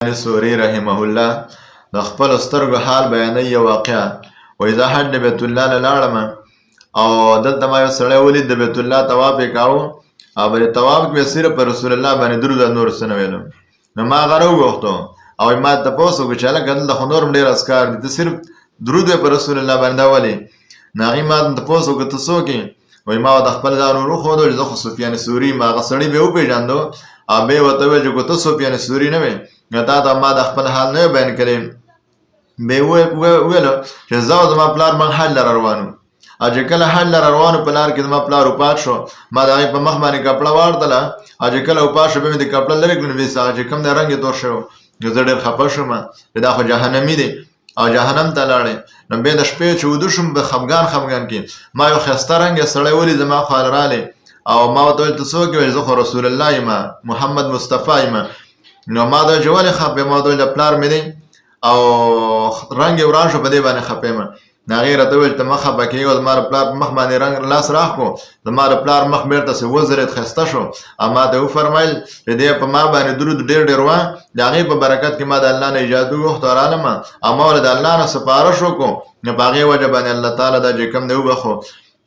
سوري رحمه الله د خپل سترګو حال بیانوي یو واقعه. وایي زه حج د بیت الله له لاړم او دلته ما یو سړی ولید د بیت الله طواف یې کاوه او په دې طواف کې به صرف په رسول الله باندې درود او نور څه نه ویلم. نو ما هغه راوغوښتو او ما تپوس وکړو چې هلکه دلته خو نور هم ډېر اذکار دي، ته صرف درود وایې په رسول الله باندې دا ولې؟ نو هغې ما تپوس وکړو ته څوک یې؟ وایي ما د خپل ځان ور وښودو چې زه خو سفیان ثوري یم. هغه سړي بیا وپېژاندو او بیا یې ورته وویل چې که ته سفیان ثوري نه وې نو تا ته ما د خپل حال نه بیان کړی. بیا یې وویلو چې زه او زما پلار موږ حج لره روان وو او چې کله حج لره روان وو په لار کې زما پلار وفات شو. ما د هغې په مخ باندې کپړه واړتله او چې کله وفات شو بیا مې د کپړه لرې کړو نو بیا هغه چې کوم دی رنګ یې تور شوی نو زه ډېر خفه شوم چې دا خو جهنمي دی او جهنم ته لاړې. نو بیا د شپې چې ویده شوم په خفګان کې ما یو ښایسته رنګ سړی ولید زما خوا رالی او ما ورته ویل ته څوک یې؟ ویل زه خو رسول الله یم، محمد مصطفی یم. نو ما ته ویل چې ولې خفه یې؟ ما ورته ویل د پلار مې دی او رنګ یې وران شو په دې باندې خفه یم. نو هغې راته وویل ته مه خفه کېږه او زما د پلار په مخ باندې رنګ لاس راښکو. زما د پلار مخ بېرته سې وځرېد، ښایسته شو او ما ته وفرمیل چې دی په ما باندې درود ډېر ډېر وه. د هغې په برکت کې ما د الله نه اجازه وغوښته او رالم او ما ولې د الله نه سپارښت وکړو. نو په هغې وجه باندې الله تعالی دا چې کوم دی وبخو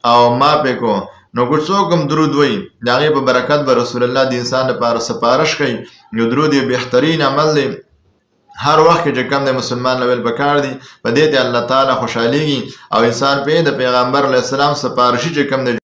او معاف یې کړو. نو که څوک هم درود وایي د هغې په برکت به رسول الله د انسان لپاره سپارش کوي. نو درود یو بهترین عمل دی، هر وخت کې چې کوم دی مسلمان له ویل پکار دي. په دې ته الله تعالی خوشحالیږي او انسان په د پیغمبر علیه السلام سپارشي چې کوم دی